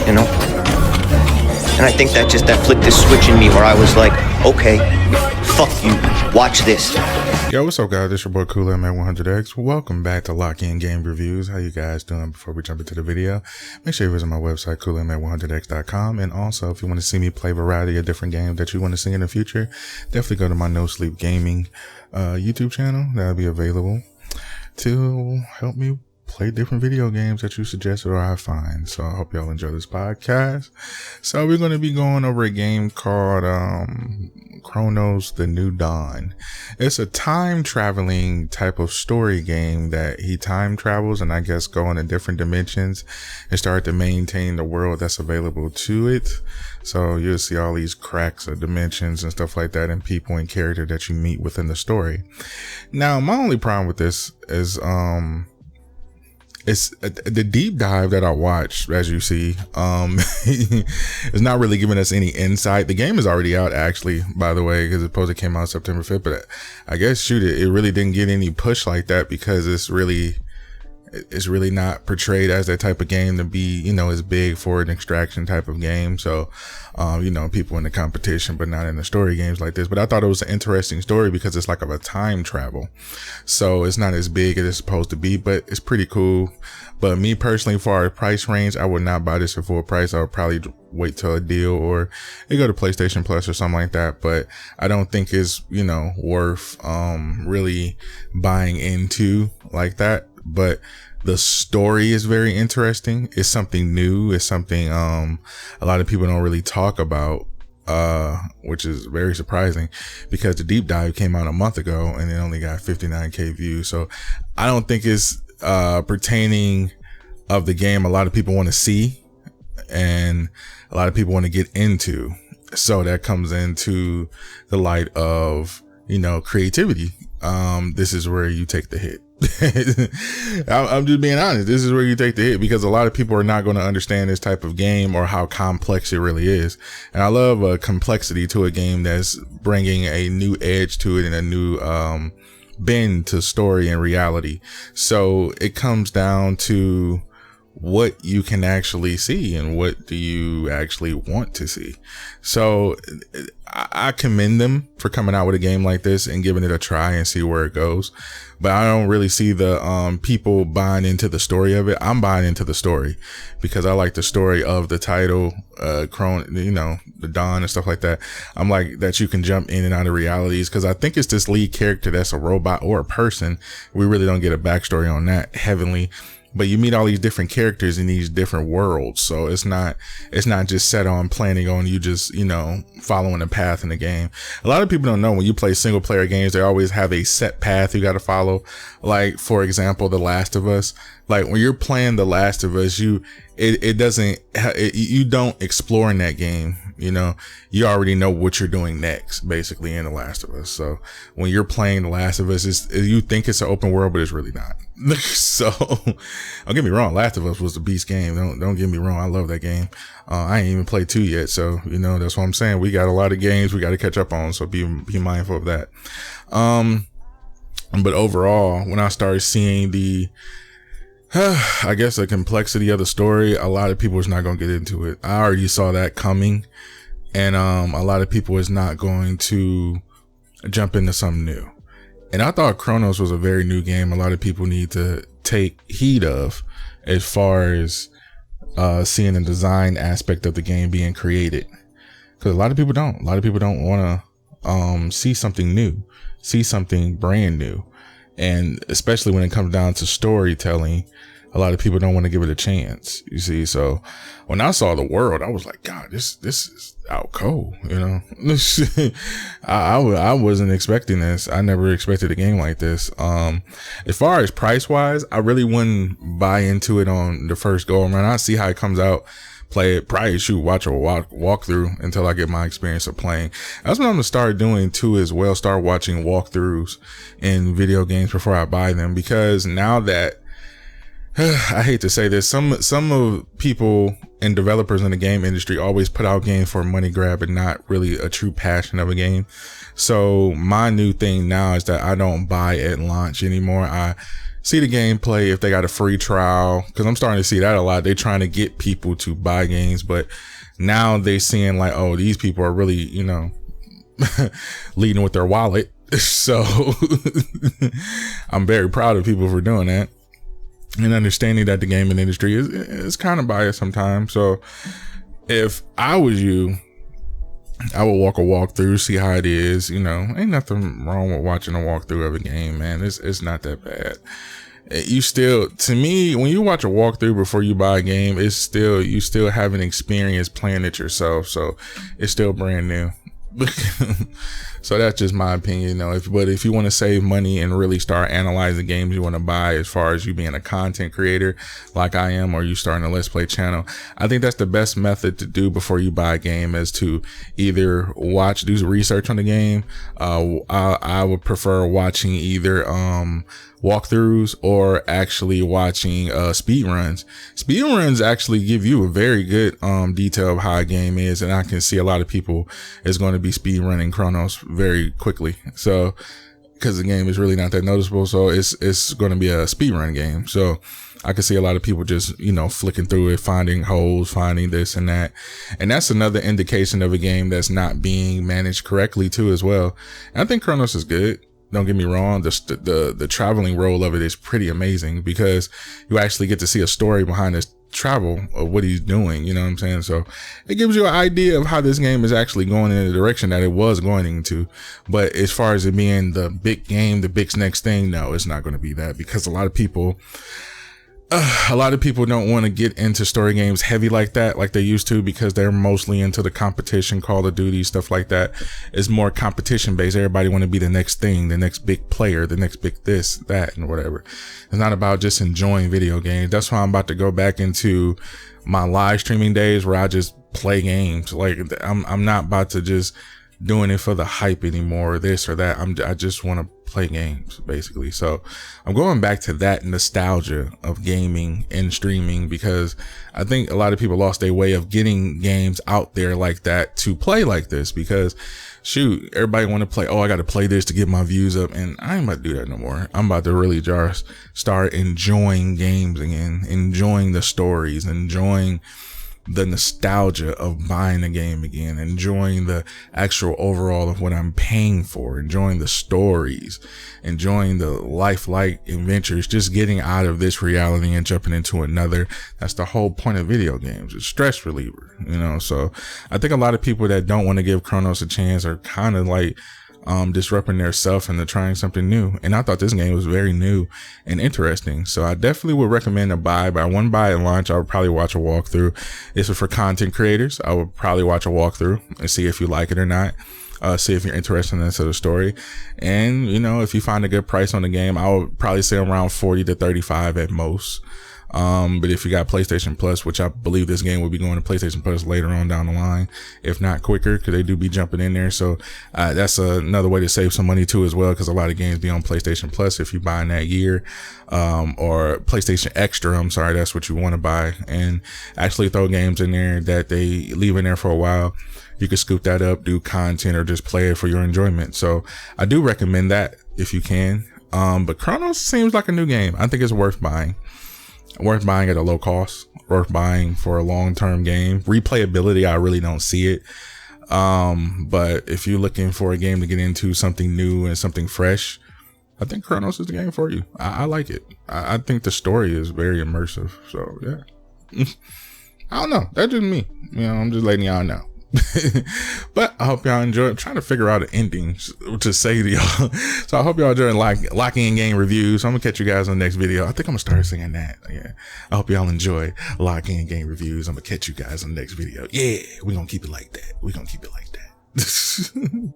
you know? And I think that flipped this switch in me where I was like, okay, fuck you, watch this. Yo, what's up, guys? This your boy Kool-Aid Man 100X. Welcome back to Lock-In Game Reviews. How you guys doing? Before we jump into the video, make sure you visit my website, KoolAidMan100X.com. And also, if you want to see me play a variety of different games that you want to see in the future, definitely go to my No Sleep Gaming YouTube channel. That'll be available to help me play different video games that you suggested or I find. So I hope y'all enjoy this podcast. So we're going to be going over a game called Cronos, The New Dawn. It's a time traveling type of story game that he time travels and I guess go into different dimensions and start to maintain the world that's available to it. So you'll see all these cracks of dimensions and stuff like that and people and character that you meet within the story. Now, my only problem with this is it's the deep dive that I watched, as you see, is not really giving us any insight. The game is already out, actually, by the way, because it came out September 5th. But I guess, it really didn't get any push like that because it's really not portrayed as that type of game to be, as big for an extraction type of game. So, people in the competition, but not in the story games like this. But I thought it was an interesting story because it's like of a time travel. So it's not as big as it's supposed to be, but it's pretty cool. But me personally, for our price range, I would not buy this at full price. I would probably wait till a deal or it go to PlayStation Plus or something like that. But I don't think it's, worth, really buying into like that. But the story is very interesting. It's something new. It's something a lot of people don't really talk about, which is very surprising because the deep dive came out a month ago and it only got 59K views. So I don't think it's pertaining of the game a lot of people want to see and a lot of people want to get into. So that comes into the light of, creativity. This is where you take the hit. I'm just being honest. This is where you take the hit because a lot of people are not going to understand this type of game or how complex it really is. And I love a complexity to a game that's bringing a new edge to it and a new bend to story and reality. So it comes down to what you can actually see and what do you actually want to see. So I commend them for coming out with a game like this and giving it a try and see where it goes. But I don't really see the people buying into the story of it. I'm buying into the story because I like the story of the title, the Dawn and stuff like that. I'm like that you can jump in and out of realities because I think it's this lead character that's a robot or a person. We really don't get a backstory on that heavily. But you meet all these different characters in these different worlds. So it's not just set on planning on you just, following a path in the game. A lot of people don't know when you play single player games, they always have a set path you got to follow. Like, for example, The Last of Us. Like when you're playing The Last of Us, you don't explore in that game. You already know what you're doing next, basically, in The Last of Us. So when you're playing The Last of Us, you think it's an open world, but it's really not. So don't get me wrong. Last of Us was the beast game. Don't get me wrong. I love that game. I ain't even played 2 yet. So, that's what I'm saying. We got a lot of games we got to catch up on. So be mindful of that. But overall, when I started seeing I guess the complexity of the story, a lot of people is not going to get into it. I already saw that coming. And a lot of people is not going to jump into something new. And I thought Cronos was a very new game. A lot of people need to take heed of as far as seeing the design aspect of the game being created. Because a lot of people don't. A lot of people don't want to see something new, see something brand new. And especially when it comes down to storytelling, a lot of people don't want to give it a chance, you see. So when I saw the world, I was like, God, this is out cold, I wasn't expecting this. I never expected a game like this. As far as price wise, I really wouldn't buy into it on the first go around. I see how it comes out, play it, probably watch a walkthrough until I get my experience of playing. That's what I'm gonna start doing too as well. Start watching walkthroughs in video games before I buy them, because now that I hate to say this, some of people and developers in the game industry always put out games for money grab and not really a true passion of a game. So my new thing now is that I don't buy at launch anymore. see the gameplay if they got a free trial, because I'm starting to see that a lot. They're trying to get people to buy games, but now they're seeing like, oh, these people are really, you know, leading with their wallet. So I'm very proud of people for doing that and understanding that the gaming industry is kind of biased sometimes. So if I was you, I would walk a walkthrough, see how it is. You know, ain't nothing wrong with watching a walkthrough of a game, man. It's not that bad. You still, to me, when you watch a walkthrough before you buy a game, it's still, you still haven't experienced playing it yourself. So it's still brand new. So that's just my opinion, you know. But if you want to save money and really start analyzing games you want to buy, as far as you being a content creator like I am, or you starting a Let's Play channel, I think that's the best method to do before you buy a game, is to either do research on the game. I would prefer watching either walkthroughs or actually watching speed runs. Speed runs actually give you a very good detail of how a game is, and I can see a lot of people is going to be speed running Cronos very quickly, so because the game is really not that noticeable. So it's going to be a speed run game, so I can see a lot of people just, you know, flicking through it, finding holes, finding this and that. And that's another indication of a game that's not being managed correctly too as well. And I think Cronos is good. Don't get me wrong. The traveling role of it is pretty amazing, because you actually get to see a story behind this travel of what he's doing. You know what I'm saying? So it gives you an idea of how this game is actually going in the direction that it was going into. But as far as it being the big game, the big next thing, no, it's not going to be that, because a lot of people don't want to get into story games heavy like that, like they used to, because they're mostly into the competition, Call of Duty, stuff like that. It's more competition based. Everybody want to be the next thing, the next big player, the next big this, that, and whatever. It's not about just enjoying video games. That's why I'm about to go back into my live streaming days where I just play games. Like I'm not about to just doing it for the hype anymore, or this or that. I just want to play games, basically. So I'm going back to that nostalgia of gaming and streaming, because I think a lot of people lost their way of getting games out there like that to play like this, because shoot, everybody want to play, oh, I got to play this to get my views up, and I ain't about to do that no more. I'm about to really just start enjoying games again, enjoying the stories, enjoying the nostalgia of buying a game again, enjoying the actual overall of what I'm paying for, enjoying the stories, enjoying the lifelike adventures, just getting out of this reality and jumping into another. That's the whole point of video games. It's stress reliever, you know. So I think a lot of people that don't want to give Cronos a chance are kind of like disrupting their self and they're trying something new. And I thought this game was very new and interesting, so I definitely would recommend a buy. But I wouldn't buy it at launch. I would probably watch a walkthrough. This is for content creators. I would probably watch a walkthrough and see if you like it or not. See if you're interested in this sort of story. And, you know, if you find a good price on the game, I would probably say around 40 to 35 at most. But if you got PlayStation Plus, which I believe this game will be going to PlayStation Plus later on down the line, if not quicker, because they do be jumping in there. So that's another way to save some money too as well, because a lot of games be on PlayStation Plus if you buy in that year, or PlayStation Extra. I'm sorry, that's what you want to buy, and actually throw games in there that they leave in there for a while. You can scoop that up, do content, or just play it for your enjoyment. So I do recommend that if you can. But Cronos seems like a new game. I think it's worth buying. Worth buying at a low cost, worth buying for a long-term game. Replayability, I really don't see it. But if you're looking for a game to get into, something new and something fresh, I think Cronos is the game for you. I like it. I think the story is very immersive. So yeah, I don't know. That's just me. You know, I'm just letting y'all know. But I hope y'all enjoy. I'm trying to figure out an ending to say to y'all. So I hope y'all enjoy locking in game reviews. So I'm gonna catch you guys on the next video. I think I'm gonna start singing that. Yeah. I hope y'all enjoy locking in game reviews. I'm gonna catch you guys on the next video. Yeah, we're gonna keep it like that. We're gonna keep it like that.